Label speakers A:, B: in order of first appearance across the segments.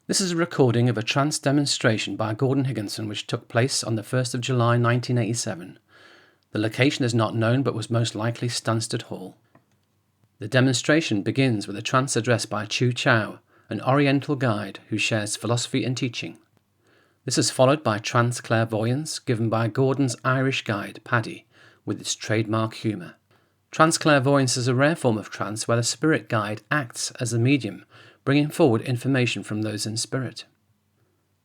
A: This is a recording of a trance demonstration by Gordon Higginson which took place on the 1st of July 1987. The location is not known but was most likely Stansted Hall. The demonstration begins with a trance address by Choo Chow, an oriental guide who shares philosophy and teaching. This is followed by trance clairvoyance given by Gordon's Irish guide, Paddy, with its trademark humour. Trance clairvoyance is a rare form of trance where the spirit guide acts as the medium, bringing forward information from those in spirit.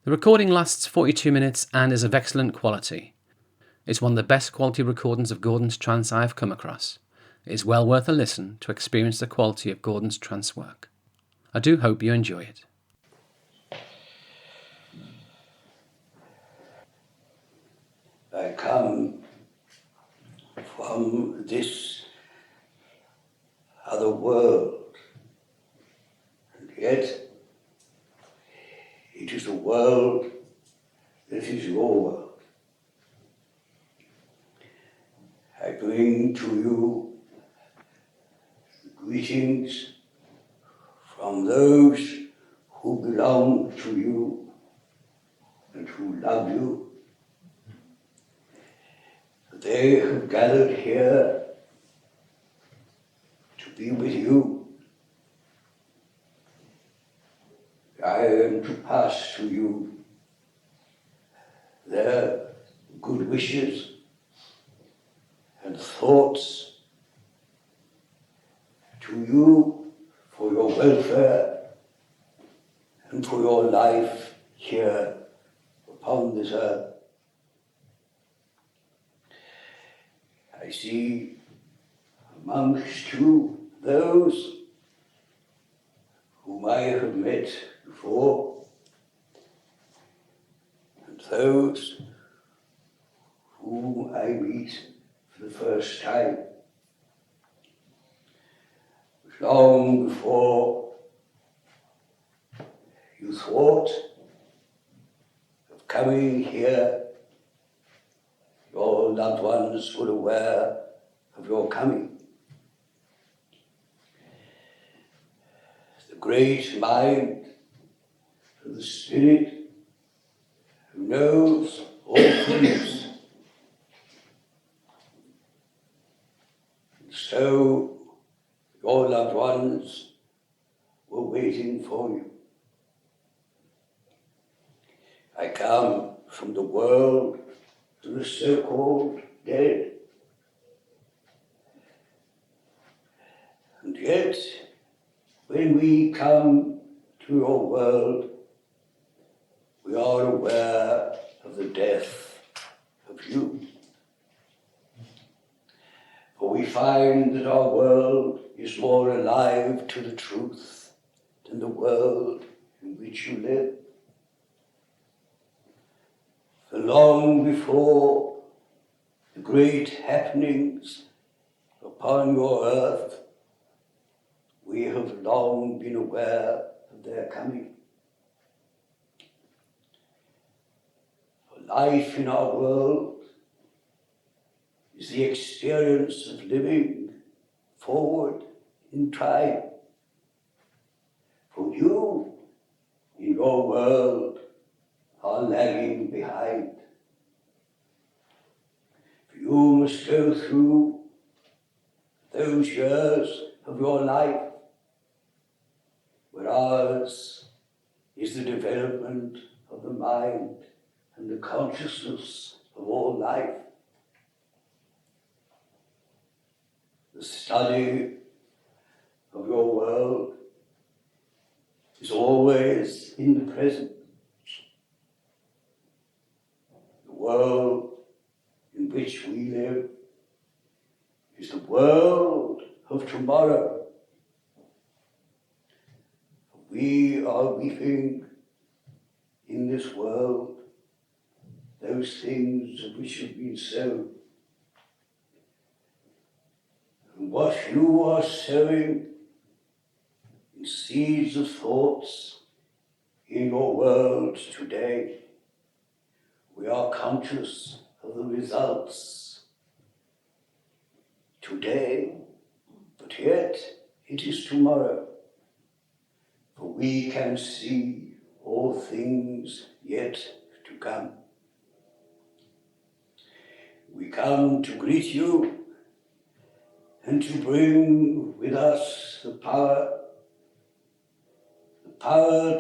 A: The recording lasts 42 minutes and is of excellent quality. It's one of the best quality recordings of Gordon's trance I have come across. It is well worth a listen to experience the quality of Gordon's trance work. I do hope you enjoy it.
B: I come from this other world, and yet it is a world that is your world. I bring to you greetings from those who belong to you and who love you. They have gathered here to be with you. I am to pass to you their good wishes and thoughts to you for your welfare and for your life here upon this earth. I see amongst you those whom I have met before and those whom I meet for the first time. Long before you thought of coming here, your loved ones were aware of your coming. The great mind of the Spirit who knows all things. And so your loved ones were waiting for you. I come from the world to the so-called dead. And yet, when we come to your world, we are aware of the death of you. For we find that our world is more alive to the truth than the world in which you live. For long before the great happenings upon your earth, we have long been aware of their coming. For life in our world is the experience of living forward in time. For you, in your world, are lagging behind. For you must go through those years of your life where ours is the development of the mind and the consciousness of all life. The study of your world is always in the present. The world in which we live is the world of tomorrow. We are weeping in this world those things which have been sown. And what you are sowing in seeds of thoughts in your world today, we are conscious of the results today, but yet it is tomorrow. For we can see all things yet to come. We come to greet you and to bring with us the power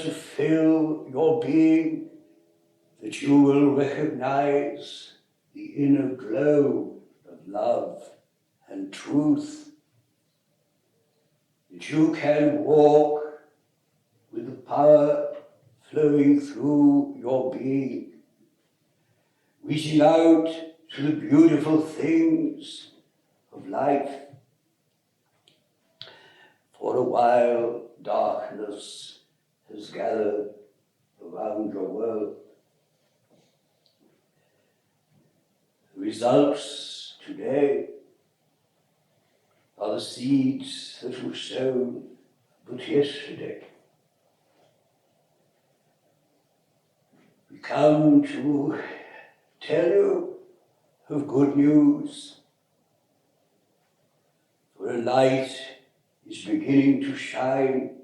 B: to fill your being, that you will recognize the inner glow of love and truth, that you can walk with the power flowing through your being, reaching out to the beautiful things of life. For a while, darkness has gathered around your world. The results today are the seeds that were sown but yesterday. We come to tell you of good news, for a light is beginning to shine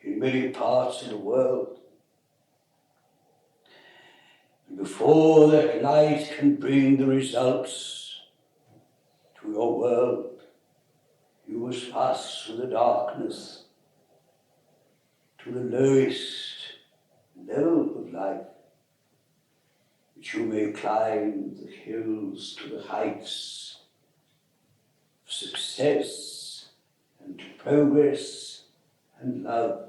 B: in many parts of the world. And before that light can bring the results to your world, you must pass through the darkness to the lowest level of life, that you may climb the hills to the heights of success and progress and love.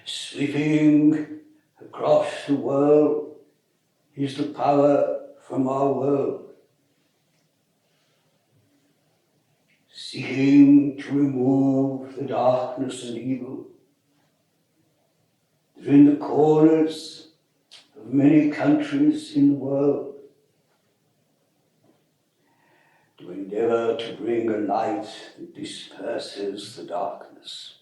B: Sweeping across the world is the power from our world, seeking to remove the darkness and evil that are in the corners of many countries in the world, to endeavor to bring a light that disperses the darkness.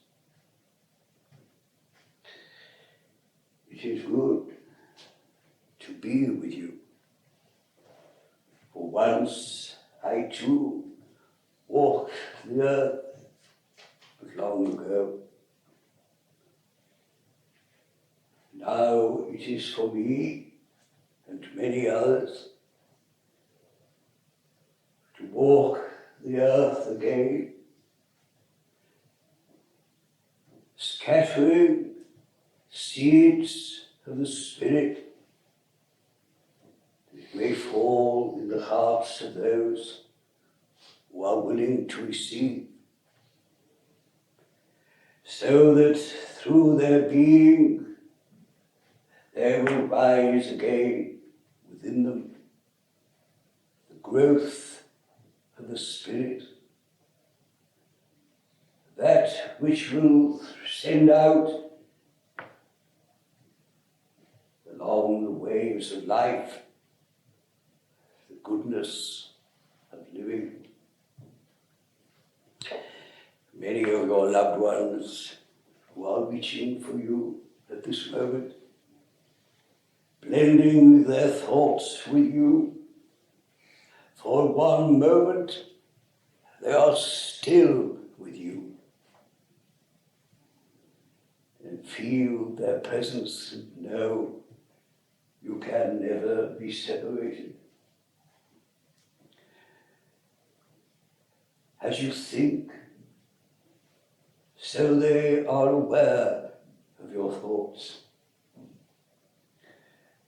B: It is good to be with you. For once I too walked the earth, but long ago. Now it is for me and many others to walk the earth again, scattering seeds of the Spirit that may fall in the hearts of those who are willing to receive, so that through their being there will rise again within them the growth of the Spirit, that which will send out along the waves of life the goodness of living. Many of your loved ones who are reaching for you at this moment, blending their thoughts with you. For one moment, they are still with you and feel their presence and know you can never be separated. As you think, so they are aware of your thoughts.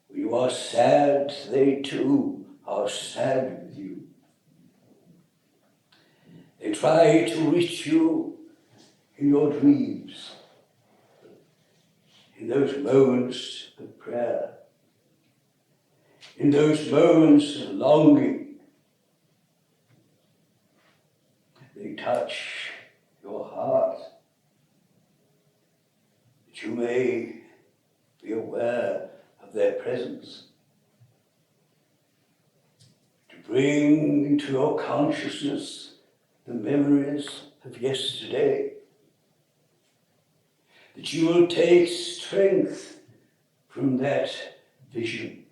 B: When you are sad, they too are sad with you. They try to reach you in your dreams, in those moments of prayer, in those moments of longing. They touch your heart, that you may be aware of their presence, to bring into your consciousness the memories of yesterday, that you will take strength from that vision,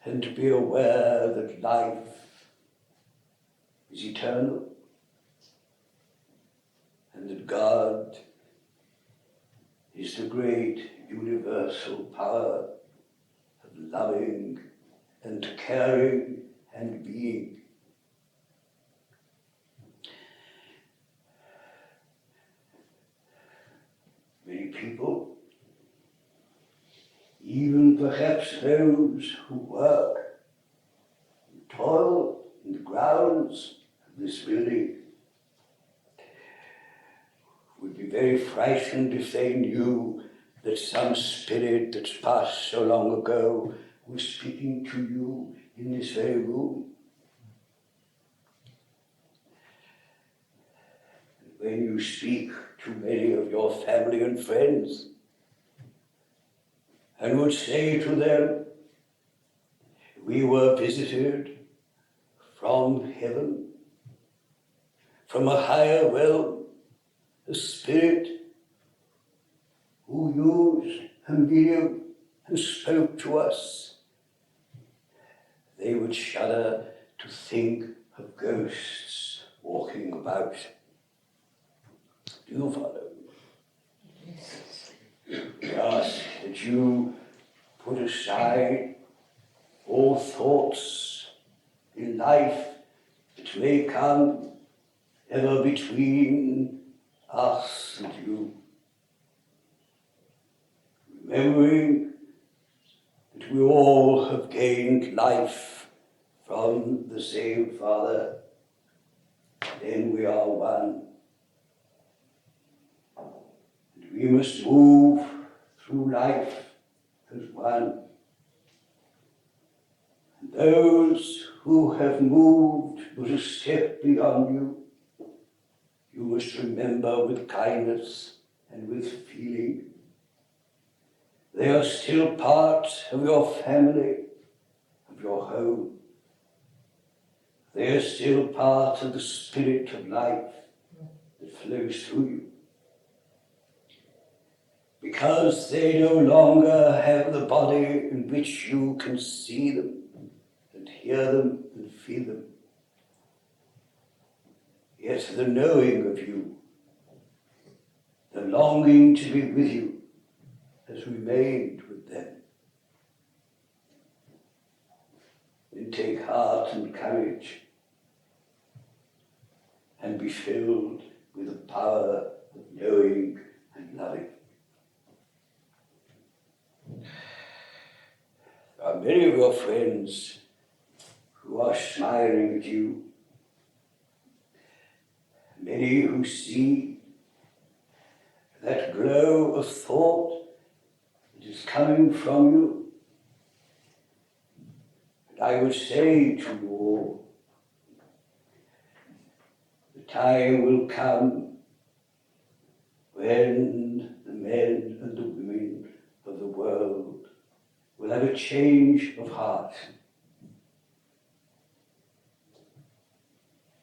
B: and to be aware that life is eternal, and that God is the great universal power of loving and caring and being. Many people, even perhaps those who work and toil in the grounds of this building, would be very frightened if they knew that some spirit that's passed so long ago was speaking to you in this very room. When you speak to many of your family and friends and would say to them, we were visited from heaven, from a higher realm, a spirit who used a medium and spoke to us, they would shudder to think of ghosts walking about. Do you follow? Yes. We ask that you put aside all thoughts in life that may come ever between us and you, remembering that we all have gained life from the same Father, then we are one. And we must move through life as one. And those who have moved but a step beyond you, you must remember with kindness and with feeling. They are still part of your family, of your home. They are still part of the spirit of life that flows through you. Because they no longer have the body in which you can see them and hear them and feel them. Yet the knowing of you, the longing to be with you, has remained with them. Then take heart and courage and be filled with the power of knowing and loving. There are many of your friends who are smiling at you, many who see that glow of thought that is coming from you. And I would say to you all, the time will come when the men and the women of the world will have a change of heart.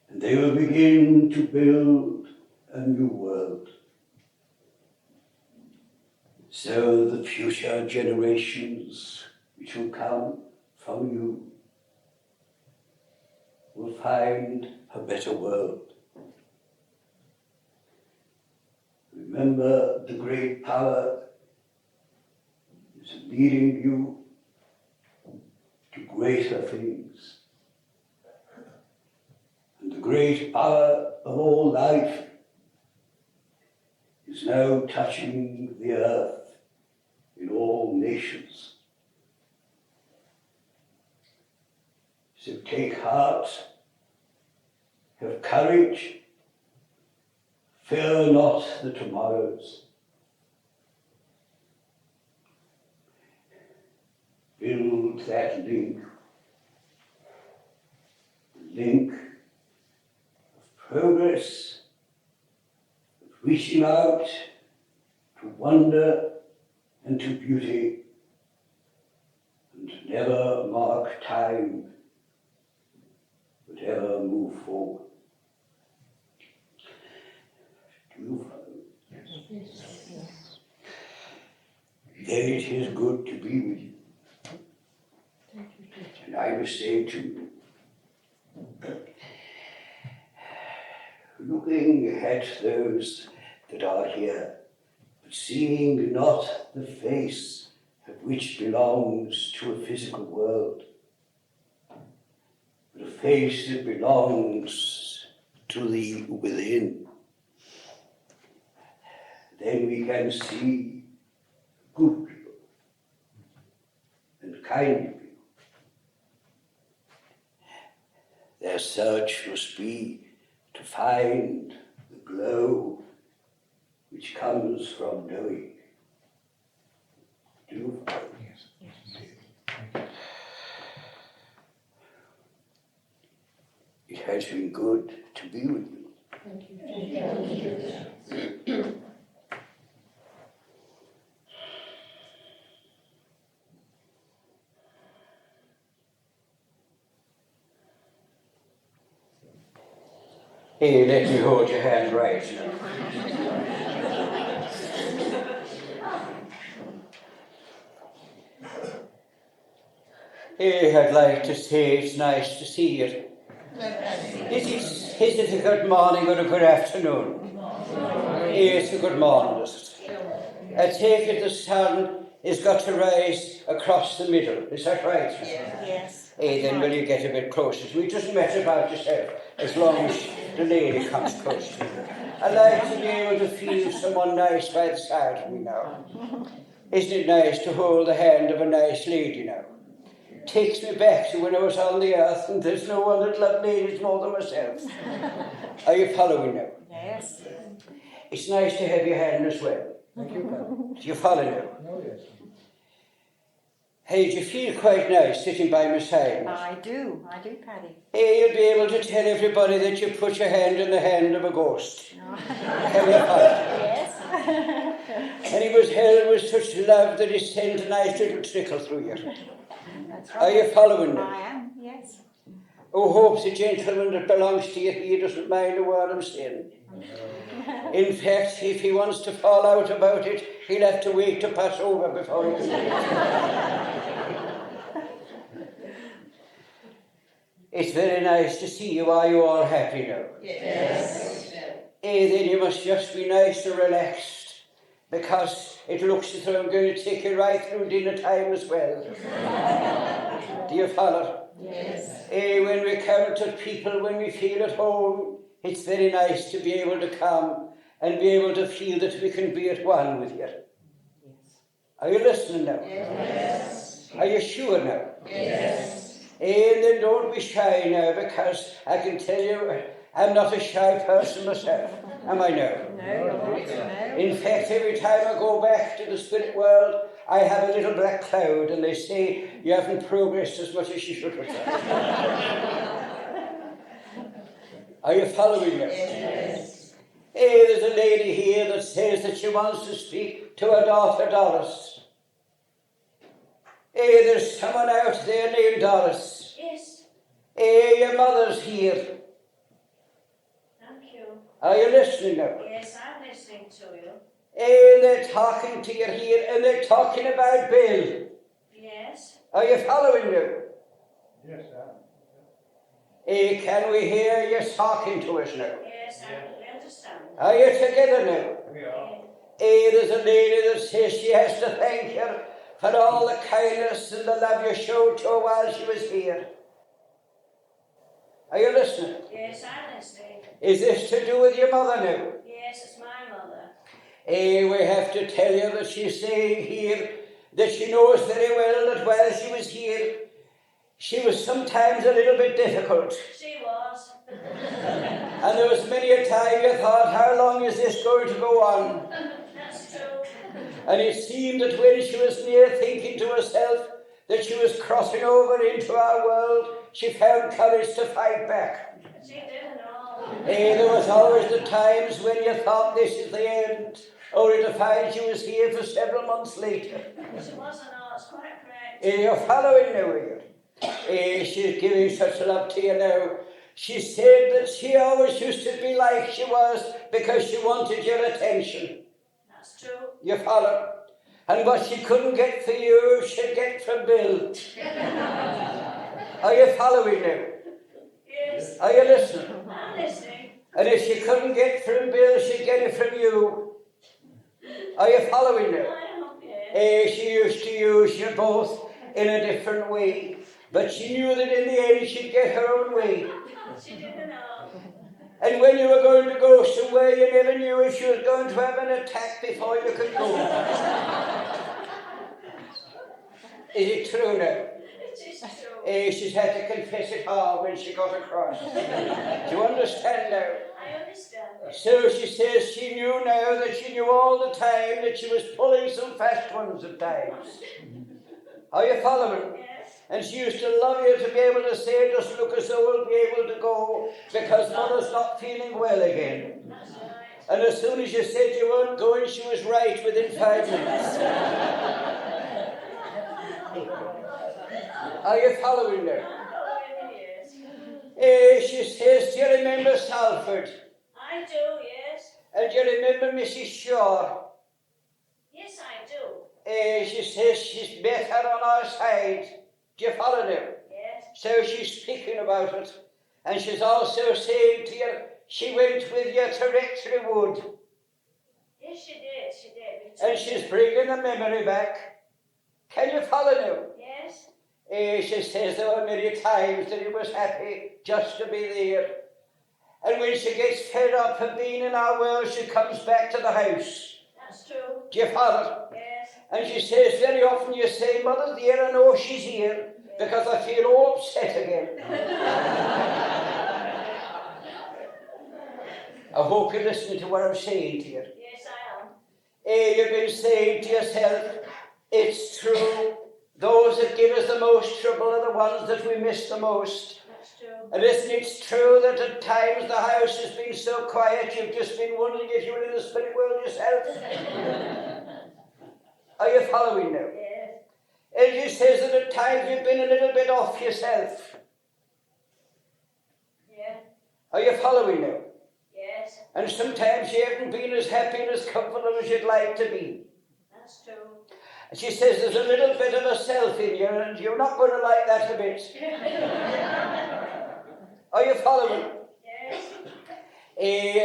B: And they will begin to build a new world. So the future generations which will come from you will find a better world. Remember the great power is leading you to greater things. And the great power of all life is now touching the earth in all nations. So take heart, have courage, fear not the tomorrows. Build that link of progress, of reaching out to wonder and to beauty, and never mark time, but ever move forward. Do you follow? Yes. Then it is good to be with you. And I will say to you, looking at those that are here, seeing not the face which belongs to a physical world, but a face that belongs to the within. Then we can see good people and kind people. Their search must be to find the glow which comes from knowing. Do you follow? Yes. It has been good to be with you.
C: Thank you.
B: Here, let me hold your hand right now. I'd like to say it's nice to see you. Is it a good morning or a good afternoon? It's a good morning, is it? I take it the sun has got to rise across the middle. Is that right?
C: Yes.
B: Then will you get a bit closer to me? It doesn't matter about yourself, as long as the lady comes close to you. I like to be able to feel someone nice by the side of me now. Isn't it nice to hold the hand of a nice lady now? Takes me back to when I was on the earth, and there's no one that loved ladies more than myself. Are you following now?
C: Yes.
B: It's nice to have your hand as well. Do you follow now?
D: Oh, yes.
B: Hey, do you feel quite nice sitting by my side?
C: I do, Paddy.
B: Hey, you'll be able to tell everybody that you put your hand in the hand of a ghost.
C: No.
B: Can you follow?
C: Yes.
B: And he was held with such love that he sent a nice little trickle through you.
C: That's right.
B: Are you following me?
C: I am, yes.
B: Oh, hope the gentleman that belongs to you, he doesn't mind a word I'm saying. In fact, if he wants to fall out about it, he'll have to wait to pass over before he can do it. It's very nice to see you. Are you all happy now?
C: Yes.
B: Then you must just be nice and relaxed, because it looks as though I'm going to take you right through dinner time as well. Do you follow?
C: Yes.
B: When we come to people, when we feel at home, it's very nice to be able to come and be able to feel that we can be at one with you.
C: Yes.
B: Are you listening now?
C: Yes.
B: Are you sure now?
C: Yes.
B: And then don't be shy now, because I can tell you, I'm not a shy person myself. Am I now?
C: No, you're not. No.
B: In fact, every time I go back to the spirit world, I have a little black cloud, and they say you haven't progressed as much as you should have. Are you following me?
C: Yes.
B: There's a lady here that says that she wants to speak to her daughter Doris. There's someone out there named Doris.
E: Yes,
B: Your mother's here.
E: thank you.
B: Are you listening now?
E: Yes, I'm listening to you.
B: They're talking to you here, and they're talking about Bill.
E: Yes,
B: Are you following me?
D: Yes, sir.
B: Can we hear you talking to us now?
E: yes, I understand.
B: Are you together now?
D: We are.
B: There's a lady that says she has to thank you for all the kindness and the love you showed to her while she was here. Are you listening?
E: Yes, I'm listening.
B: Is this to do with your mother now?
E: Yes, it's my mother.
B: We have to tell you that she's saying here that she knows very well that while she was here, she was sometimes a little bit difficult.
E: She was.
B: And there was many a time you thought, how long is this going to go on?
E: That's true.
B: And it seemed that when she was near thinking to herself that she was crossing over into our world, she found courage to fight back.
E: She didn't know.
B: There was always the times when you thought this is the end, only to find she was here for several months later.
E: She wasn't all. It's quite correct.
B: You're following now, are you? She's giving such love to you now. She said that she always used to be like she was because she wanted your attention.
E: That's true.
B: You follow? And what she couldn't get for you, she'd get from Bill. Are you following now?
E: Yes,
B: Are you listening?
E: I'm listening.
B: And if she couldn't get from Bill, she'd get it from you. Are you following now?
E: I am, yes.
B: She used to use you both in a different way, but she knew that in the end she'd get her own way.
E: She didn't know.
B: And when you were going to go somewhere, you never knew if she was going to have an attack before you could go. Is it true now?
E: It is true.
B: She's had to confess it hard when she got across. Do you understand now?
E: I understand.
B: So she says she knew now that she knew all the time that she was pulling some fast ones at times. Are you following?
E: Yes.
B: And she used to love you to be able to say, just look as though we'll be able to go because mother's not feeling well again.
E: That's right.
B: And as soon as you said you weren't going, she was right within 5 minutes. Are you following her?
E: I'm following you, yes.
B: She says, do you remember Salford?
E: I do, yes.
B: And do you remember Mrs. Shaw?
E: Yes, I do.
B: She says she's better on our side. Do you follow her?
E: Yes.
B: So she's speaking about it. And she's also saying to you, she went with you to Rectory Wood.
E: Yes, she did, she did.
B: And she's bringing the memory back. Can you follow now?
E: Yes.
B: She says there were many times that he was happy just to be there. And when she gets fed up of being in our world, she comes back to the house.
E: That's true.
B: Do you follow?
E: Yes.
B: And she says, very often you say, Mother's here, I know she's here, because I feel all upset again. I hope you're listening to what I'm saying to you.
E: Yes, I am.
B: You've been saying to yourself, it's true, those that give us the most trouble are the ones that we miss the most.
E: That's true.
B: And isn't it true that at times the house has been so quiet you've just been wondering if you were in the spirit world yourself? Are you following now?
E: Yes.
B: And she says that at times you've been a little bit off yourself.
E: Yeah.
B: Are you following now?
E: Yes.
B: And sometimes you haven't been as happy and as comfortable as you'd like to be.
E: That's true.
B: And she says there's a little bit of a self in you and you're not going to like that a bit. Are you following?
E: Yes.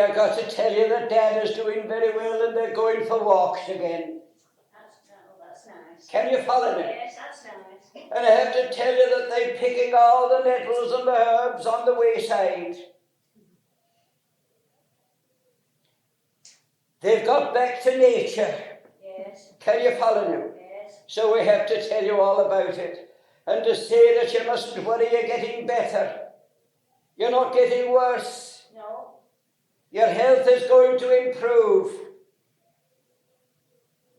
B: I've got to tell you that Dad is doing very well and they're going for walks again.
E: That's nice.
B: Can you follow me?
E: Yes, that's nice.
B: And I have to tell you that they're picking all the nettles and the herbs on the wayside. They've got back to nature.
E: Yes.
B: Can you follow me?
E: Yes.
B: So we have to tell you all about it. And to say that you mustn't worry, you're getting better. You're not getting worse.
E: No.
B: Your health is going to improve.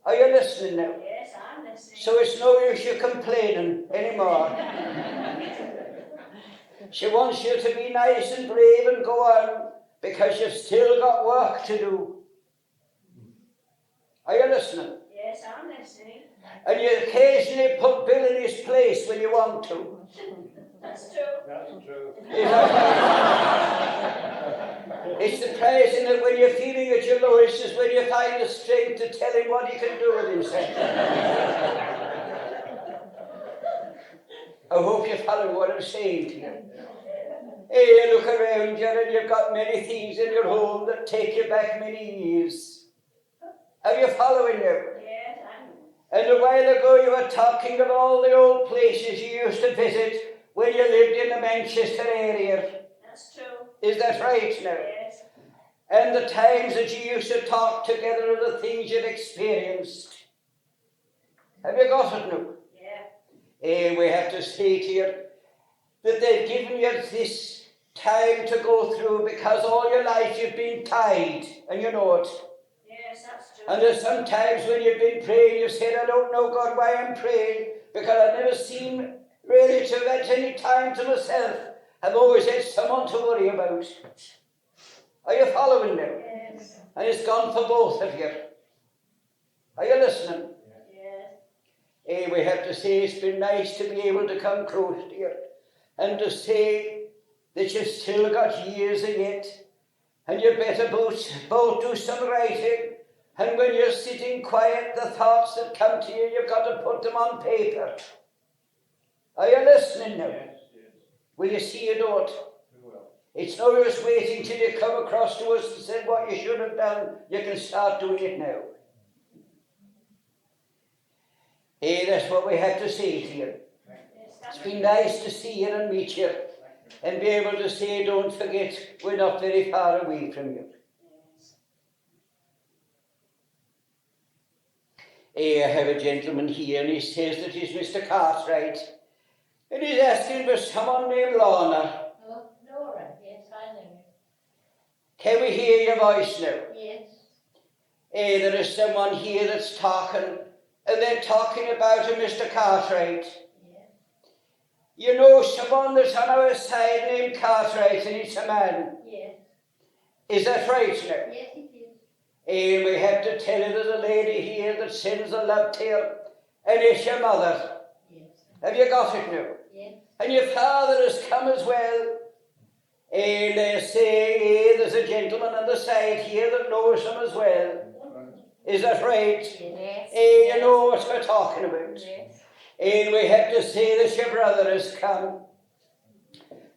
B: Are you listening now?
E: Yes, I'm listening.
B: So it's no use you complaining anymore. She wants you to be nice and brave and go on because you've still got work to do. Are you listening?
E: Yes, I'm listening.
B: And you occasionally put Bill in his place when you want to.
E: That's true.
D: That's true.
B: It's surprising that when you're feeling at your lowest is when you find the strength to tell him what he can do with himself. I hope you follow what I'm saying to you. Hey, you look around you and you've got many things in your home that take you back many years. Are you following now?
E: Yes,
B: And a while ago you were talking of all the old places you used to visit when you lived in the Manchester area.
E: that's true.
B: Is that right now?
E: Yes.
B: And the times that you used to talk together of the things you'd experienced. Have you got it now?
E: Yeah.
B: We have to say to you that they've given you this time to go through because all your life you've been tied, and you know it.
E: Yes, that's true.
B: And there's some times when you've been praying, you've said, I don't know, God, why I'm praying, because I've never seemed really to have had any time to myself. I've always had someone to worry about. Are you following me?
E: Yes.
B: And it's gone for both of you. Are you listening?
E: Yes.
B: We have to say it's been nice to be able to come close to you and to say that you've still got years yet, and you better both do some writing. And when you're sitting quiet, the thoughts that come to you, you've got to put them on paper. Are you listening now?
D: Yes, yes.
B: Will you see you do it?
D: We will.
B: It's no use waiting till you come across to us and say what you should have done. You can start doing it now. That's what we have to say to you. It's been nice to see you and meet you and be able to say, don't forget, we're not very far away from you. I have a gentleman here and he says that he's Mr. Cartwright and he's asking for someone named Lorna.
C: Oh, Laura, yes, I know.
B: Can we hear your voice now?
C: Yes.
B: There is someone here that's talking and they're talking about a Mr. Cartwright.
C: Yes.
B: You know someone that's on our side named Cartwright and it's a man.
C: Yes.
B: Is that right now?
C: Yes, it is.
B: And we have to tell you there's a lady here that sends a love to you and it's your mother.
C: Yes.
B: Have you got it now?
C: Yes.
B: And your father has come as well. And they say there's a gentleman on the side here that knows him as well. Is that right?
C: Yes.
B: You know what we're talking about.
C: Yes.
B: And we have to say that your brother has come.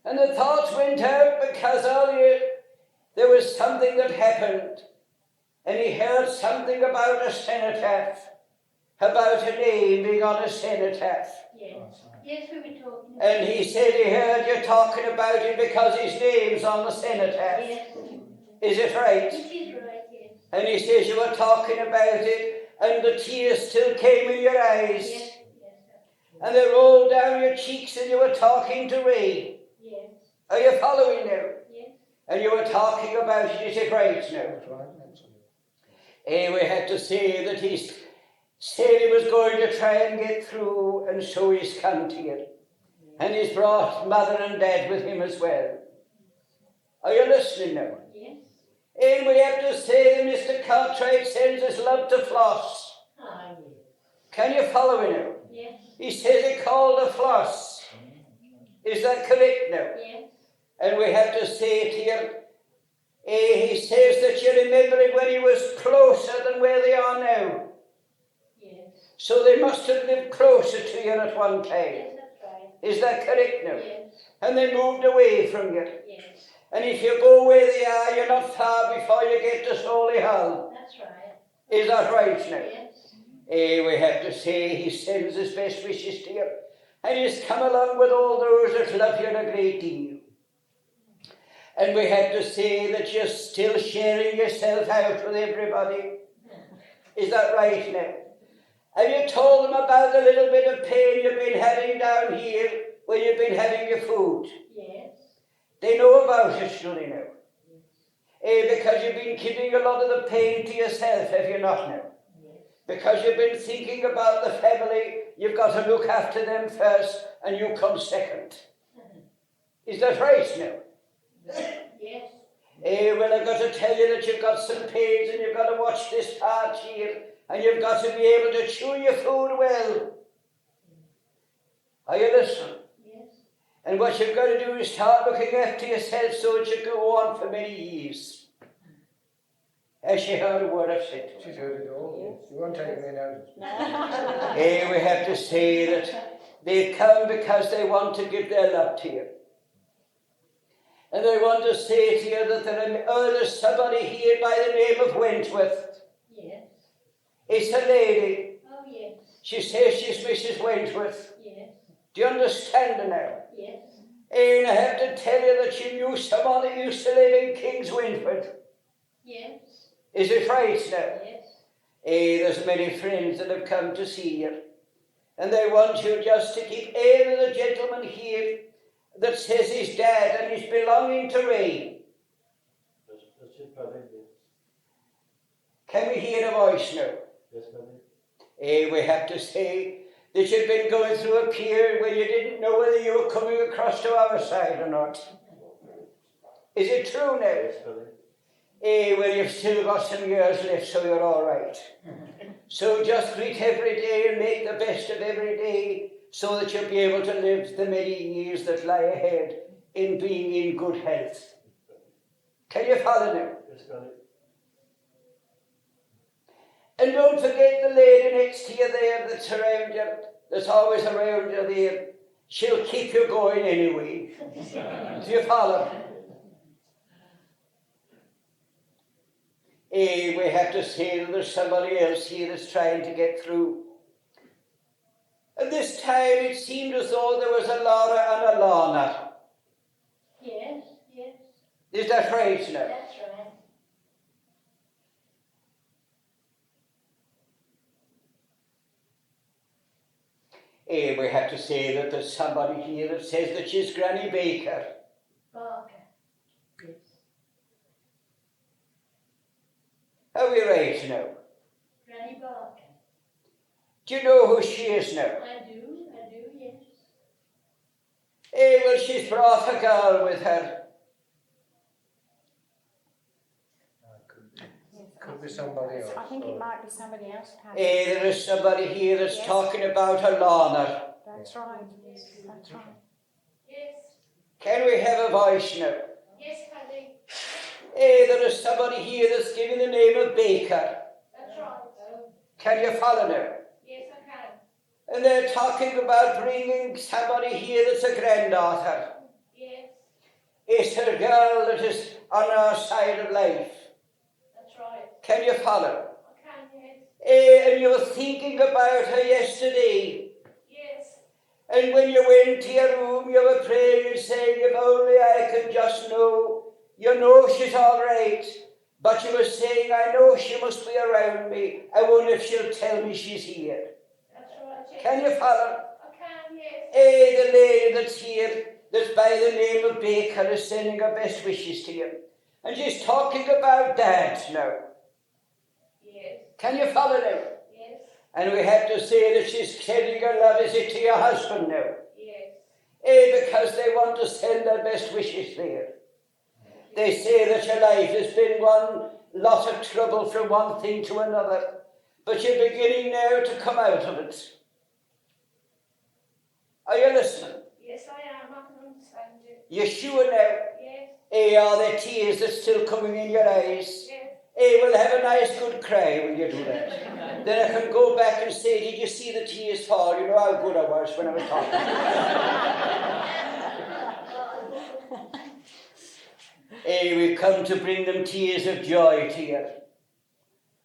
B: And the thoughts went out because earlier there was something that happened. And he heard something about a cenotaph. About a name being on a cenotaph.
C: Yes. Yes, we were talking about
B: And he said he heard you talking about it because his name's on the cenotaph.
C: Yes.
B: Is it right?
C: It is right, yes.
B: And he says you were talking about it and the tears still came in your eyes.
C: Yes. Yes.
B: And they rolled down your cheeks and you were talking to Ray.
C: Yes.
B: Are you following now?
C: Yes.
B: And you were talking about it. Is it right now? We had to say that he said he was going to try and get through and so he's come to you. And he's brought mother and dad with him as well. Are you listening now?
C: Yes.
B: And we have to say that Mr. Cartwright sends his love to Floss.
C: Ah, yes.
B: Can you follow me now?
C: Yes.
B: He says he called her Floss. Is that correct now?
C: Yes.
B: And we have to say to you, he says that you remember it when he was closer than where they are now.
C: Yes.
B: So they must have lived closer to you at one time.
C: Yes, that's right.
B: Is that correct now?
C: Yes.
B: And they moved away from you.
C: Yes.
B: And if you go where they are, you're not far before you get to Solihull.
C: That's right.
B: Is that right now?
C: Yes.
B: We have to say he sends his best wishes to you. And he's come along with all those that love you a great deal. And we have to say that you're still sharing yourself out with everybody. Is that right now? Have you told them about the little bit of pain you've been having down here where you've been having your food?
C: Yes.
B: They know about it, do they know? Because you've been keeping a lot of the pain to yourself, have you not now?
C: Yes.
B: Because you've been thinking about the family, you've got to look after them first and you come second. Is that right now?
C: Yes.
B: Well, I've got to tell you that you've got some pains and you've got to watch this part here and you've got to be able to chew your food well. Are you listening?
C: Yes.
B: And what you've got to do is start looking after yourself so it should go on for many years. Has she heard a word I've said?
D: She's heard it all. You won't take me now.
B: We have to say that they come because they want to give their love to you. And I want to say to you that there's somebody here by the name of Wentworth.
C: Yes.
B: It's a lady.
C: Oh, yes.
B: She says she's Mrs. Wentworth.
C: Yes.
B: Do you understand her now?
C: Yes.
B: And I have to tell you that you knew someone that used to live in King's Wentworth.
C: Yes.
B: Is it right now?
C: Yes.
B: There's many friends that have come to see you. And they want you just to keep the gentleman here that says he's dad and he's belonging to Ray.
F: That's it, Paddy.
B: Can we hear a voice now?
F: Yes, Paddy.
B: We have to say that you've been going through a period where you didn't know whether you were coming across to our side or not. Is it true now?
F: Yes, Paddy.
B: Well, you've still got some years left, so you're all right. So just greet every day and make the best of every day so that you'll be able to live the many years that lie ahead in being in good health. Can you follow now?
F: Yes, Paddy.
B: And don't forget the lady next to you there that's around you, that's always around you there. She'll keep you going anyway. Do you follow? We have to say that there's somebody else here that's trying to get through. And this time it seemed as though there was a Laura and a Lana.
C: Yes, yes,
B: Is that right now?
C: that's right.
B: We have to say that there's somebody here that says that she's Granny Baker.
C: Barker. Yes.
B: Are we right now?
C: Granny Barker.
B: Do you know who she is now?
C: I do, yes.
B: Well, she's brought a girl with her.
D: Could be somebody else.
E: I think it might be somebody else, Paddy.
B: There is somebody here that's
E: Yes.
B: talking about a Lana.
E: That's right. That's right.
C: Yes,
B: Can we have a voice now?
C: yes, Paddy.
B: There is somebody here that's giving the name of Baker.
C: That's right.
B: Can you follow now?
C: Yes, I can.
B: And they're talking about bringing somebody here that's a granddaughter.
C: Yes,
B: It's her girl that is on our side of life.
C: that's right.
B: Can you follow?
C: I can, yes.
B: And you were thinking about her yesterday.
C: Yes,
B: And when you went to your room, you were praying and saying, if only I could just know. You know she's all right. But you were saying, I know she must be around me. I wonder if she'll tell me she's here.
C: that's right. Yes.
B: Can you follow?
C: I can, yes.
B: The lady that's here, that's by the name of Baker, is sending her best wishes to you. And she's talking about Dad now.
C: Yes,
B: Can you follow now?
C: yes,
B: And we have to say that she's sending her love, is it to your husband now?
C: yes.
B: Because they want to send their best wishes there. They say that your life has been one lot of trouble from one thing to another, but you're beginning now to come out of it. Are you listening?
C: Yes, I am. I can understand you.
B: You're sure now?
C: Yes,
B: Are there tears that's still coming in your eyes?
C: yes.
B: Well, have a nice good cry when you do that. Then I can go back and say, did you see the tears fall? You know how good I was when I was talking. We've come to bring them tears of joy to you.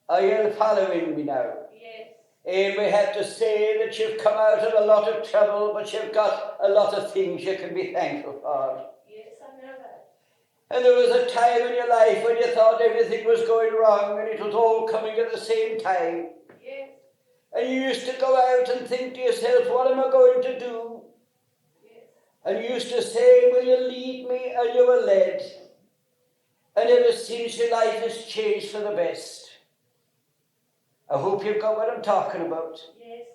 B: Are you following me now?
C: Yes,
B: We have to say that you've come out of a lot of trouble, but you've got a lot of things you can be thankful for.
C: yes, I know that.
B: And there was a time in your life when you thought everything was going wrong and it was all coming at the same time.
C: Yes,
B: And you used to go out and think to yourself, what am I going to do?
C: yes,
B: And you used to say, will you lead me? And you were led. And ever since, your life has changed for the best. I hope you've got what I'm talking about.
C: yes,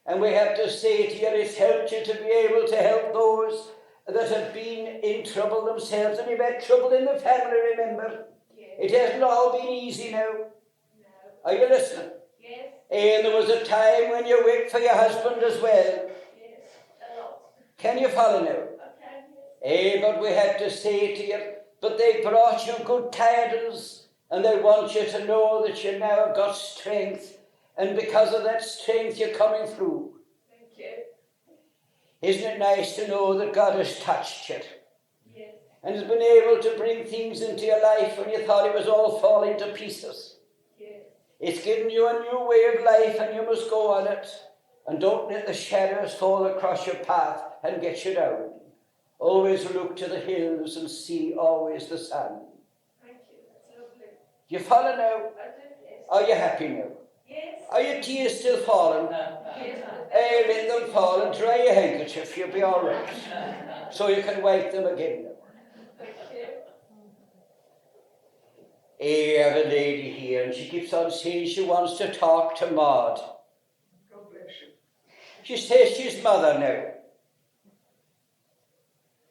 B: And we have to say to you, it's helped you to be able to help those that have been in trouble themselves. And you've had trouble in the family, remember?
C: yes.
B: It hasn't all been easy now.
C: No.
B: Are you listening?
C: Yes,
B: And there was a time when you wait for your husband as well.
C: yes, a lot.
B: Can you follow now?
C: Okay, yes.
B: But we have to say to you, but they brought you good tidings, and they want you to know that you now have got strength, and because of that strength you're coming through.
C: Thank you.
B: Isn't it nice to know that God has touched you
C: Yes,
B: and has been able to bring things into your life when you thought it was all falling to pieces?
C: yes,
B: It's given you a new way of life, and you must go on it, and don't let the shadows fall across your path and get you down. Always look to the hills and see always the sun.
C: thank you. That's lovely.
B: You follow now?
C: I do, yes.
B: Are you happy now?
C: Yes,
B: Are your tears still falling?
C: yes,
B: Let them fall and dry your handkerchief. You'll be all right. So you can wipe them again now.
C: thank you.
B: I have a lady here, and she keeps on saying she wants to talk to Maud.
D: God bless you.
B: She says she's mother now.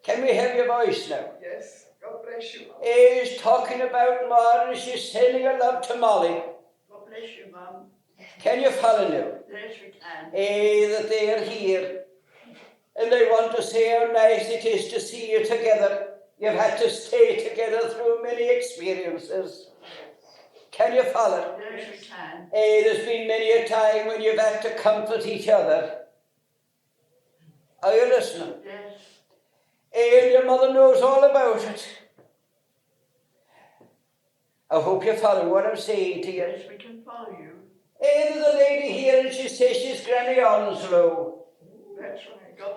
B: Can we have your voice now?
D: Yes, God bless you.
B: She's talking about Maud, and she's sending her love to Molly.
G: God bless you, Mum.
B: Can you follow now?
G: Yes, we can.
B: That they are here, and they want to say how nice it is to see you together. You've had to stay together through many experiences. Can you follow?
G: Yes, we can.
B: There's been many a time when you've had to comfort each other. Are you listening?
G: Yes.
B: And your mother knows all about it. I hope you follow what I'm saying to you.
G: Yes, we can follow you.
B: There's a lady here, and she says she's Granny Onslow.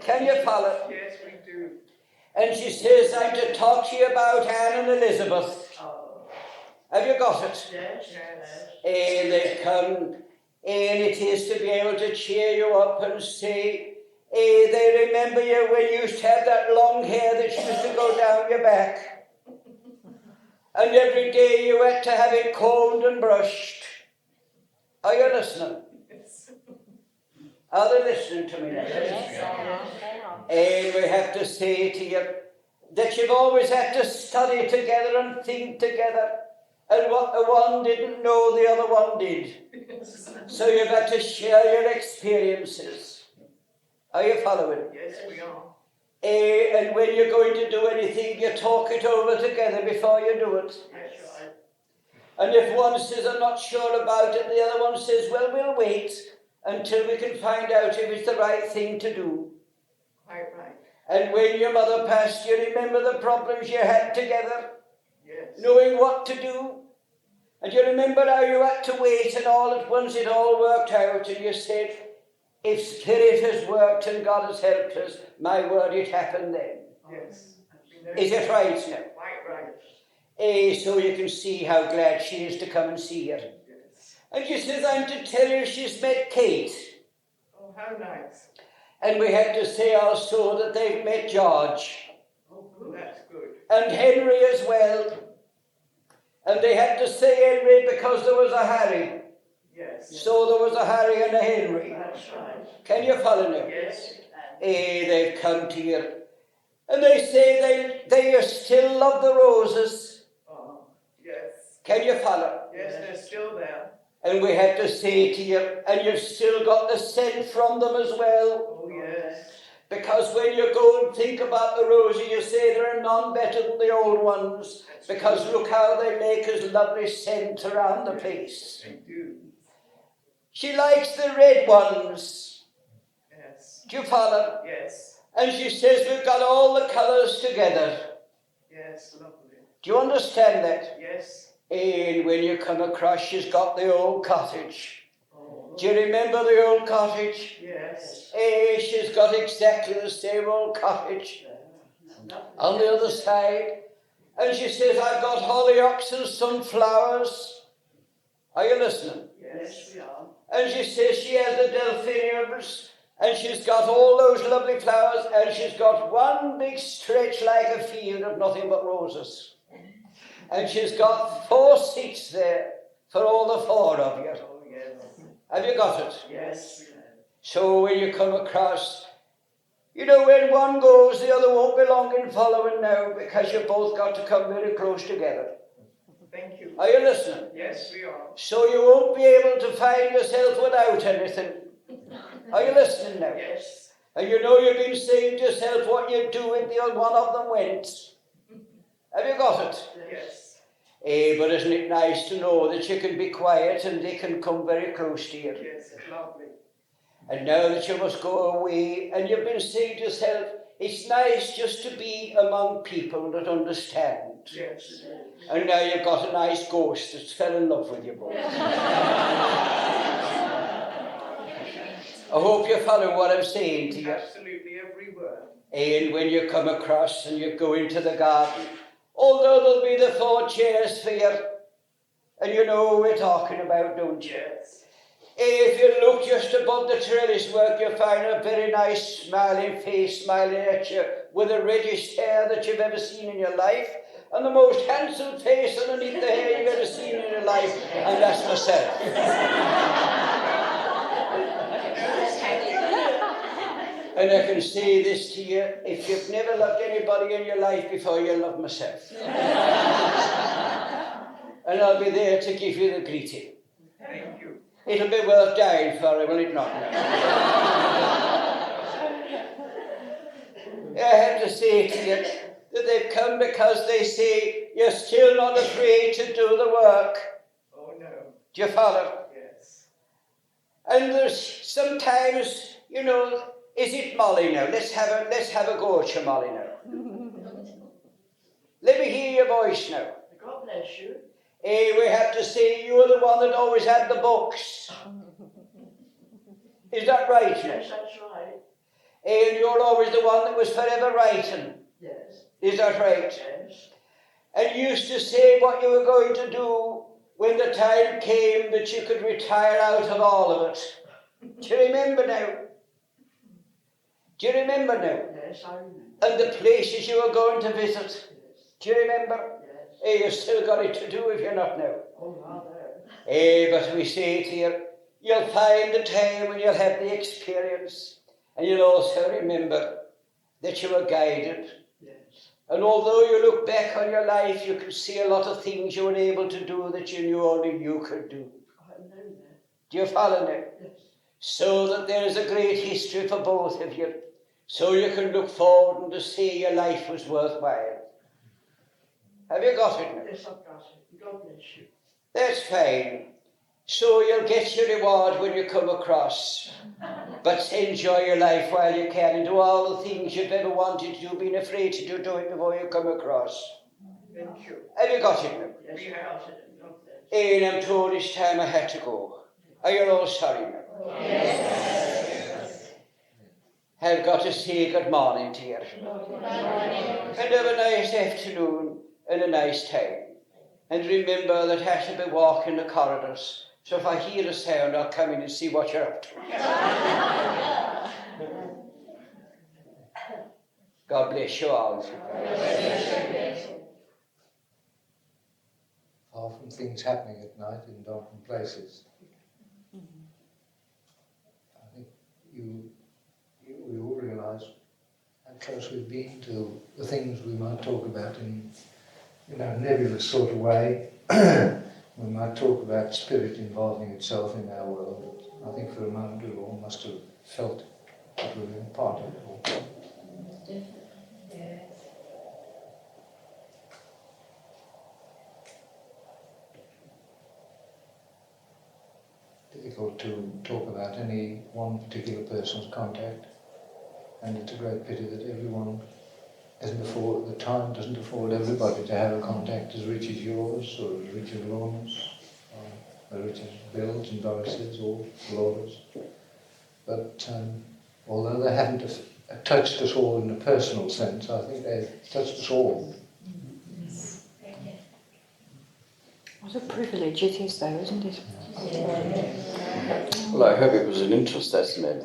B: Can you follow?
D: Yes, we do.
B: And she says, I'm to talk to you about Anne and Elizabeth.
G: Oh.
B: Have you got it?
G: Yes.
D: Yes.
B: And they've come, and it is to be able to cheer you up and say, they remember you when you used to have that long hair that used to go down your back. And every day you had to have it combed and brushed. Are you listening? Are they listening to me now?
E: Yes, they are.
B: And we have to say to you that you've always had to study together and think together. And what the one didn't know, the other one did. So you've had to share your experiences. Are you following?
D: Yes, we are.
B: And when you're going to do anything, you talk it over together before you do it.
D: Yes.
B: And if one says, I'm not sure about it, the other one says, well, we'll wait until we can find out if it's the right thing to do.
D: Quite right.
B: And when your mother passed, you remember the problems you had together,
D: Yes.
B: knowing what to do. And you remember how you had to wait, and all at once it all worked out, and you said, if Spirit has worked and God has helped us, my word, it happened then.
D: Yes.
B: Is it right now?
D: Quite right.
B: So you can see how glad she is to come and see you.
D: Yes.
B: And she says, I'm to tell you she's met Kate.
D: Oh, how nice.
B: And we have to say also that they've met George.
D: Oh, that's good.
B: And Henry as well. And they had to say Henry because there was a Harry.
D: Yes.
B: So there was a Harry and a Henry.
G: That's right.
B: Can you follow now?
D: Yes.
B: They've come to you. And they say they still love the roses.
D: Oh, yes.
B: Can you follow?
D: Yes, they're still there.
B: And we had to say to you, and you've still got the scent from them as well.
D: Oh, yes.
B: Because when you go and think about the roses, you say there are none better than the old ones. Because look how they make us lovely scent around the place.
D: They do.
B: She likes the red ones.
D: Yes.
B: Do you follow?
D: Yes.
B: And she says we've got all the colours together.
D: Yes, lovely.
B: Do you understand that?
D: Yes.
B: And when you come across, she's got the old cottage.
D: Oh.
B: Do you remember the old cottage?
D: Yes.
B: She's got exactly the same old cottage on the other side. And she says, I've got hollyhocks and sunflowers. Are you listening?
G: Yes, we are.
B: And she says she has the delphiniums, and she's got all those lovely flowers, and she's got one big stretch like a field of nothing but roses. And she's got 4 seats there for all the 4 of you.
D: Oh, yes.
B: Have you got it?
D: Yes.
B: So when you come across, you know, when one goes, the other won't be long in following now, because you've both got to come very close together.
D: Thank you.
B: Are you listening?
D: Yes, we are.
B: So you won't be able to find yourself without anything. Are you listening now?
D: Yes.
B: And you know you've been saying to yourself what you'd do if the one of them went. Have you got it?
D: Yes.
B: But isn't it nice to know that you can be quiet and they can come very close to you?
D: Yes, it's lovely.
B: And now that you must go away, and you've been saying to yourself, it's nice just to be among people that understand.
D: Yes.
B: And now you've got a nice ghost that's fell in love with you both. I hope you follow what I'm saying to you.
D: Absolutely every word.
B: And when you come across and you go into the garden, although there'll be the 4 chairs for you, and you know what we're talking about, don't you?
D: Yes.
B: If you look just above the trellis work, you'll find a very nice smiling face smiling at you with the reddish hair that you've ever seen in your life, and the most handsome face underneath the hair you've ever seen in your life, and that's myself. And I can say this to you, if you've never loved anybody in your life before, you'll love myself. And I'll be there to give you the greeting.
D: Thank you.
B: It'll be worth dying for, will it not? I have to say to you that they've come because they say you're still not afraid to do the work.
D: Oh, no.
B: Do you follow?
D: Yes.
B: And there's sometimes, you know, is it Molly now? Let's have a go at you, Molly now. Let me hear your voice now.
G: God bless you.
B: We have to say you're the one that always had the books. Is that right now?
G: Yes, that's right.
B: And you're always the one that was forever writing.
G: Yes.
B: Is that right?
G: Yes.
B: And you used to say what you were going to do when the time came that you could retire out of all of it. Do you remember now? Do you remember now?
G: Yes, I remember.
B: And the places you were going to visit.
G: Yes.
B: Do you remember?
G: Yes.
B: Hey, you've still got it to do if you're not now.
G: Oh, rather.
B: Hey, but we say it here, you'll find the time when you'll have the experience. And you'll also remember that you were guided.
G: Yes.
B: And although you look back on your life, you can see a lot of things you were able to do that you knew only you could do.
G: I know that.
B: Do you follow now?
G: Yes.
B: So that there is a great history for both of you. So you can look forward and to see your life was worthwhile. Have you got it now?
G: Yes, I've got it. God bless you.
B: That's fine. So you'll get your reward when you come across. But enjoy your life while you can and do all the things you've ever wanted to do, being afraid to do it before you come across.
D: Thank you.
B: Have you got it now?
G: Yes,
D: We
G: I've
D: have.
G: got it. God bless.
B: And I'm told it's time I had to go. Are you all sorry now? I've got to say good morning to you. And have a nice afternoon and a nice time. And remember that I shall be walking the corridors. So if I hear a sound, I'll come in and see what you're up to. God bless you all.
H: Far from things happening at night in darkened places. I think we all realise how close we've been to the things we might talk about in a nebulous sort of way. We might talk about spirit involving itself in our world. But I think for a moment we all must have felt that we were part of it all. Difficult to talk about any one particular person's contact, and it's a great pity that everyone the time doesn't afford everybody to have a contact as rich as yours, or as rich as Lorna's, or as rich as Bill's and Doris's, or Laura's. But although they haven't touched us all in a personal sense, I think they've touched us all.
E: What a privilege it is, though, isn't it?
I: Well, I hope it was an interest estimate.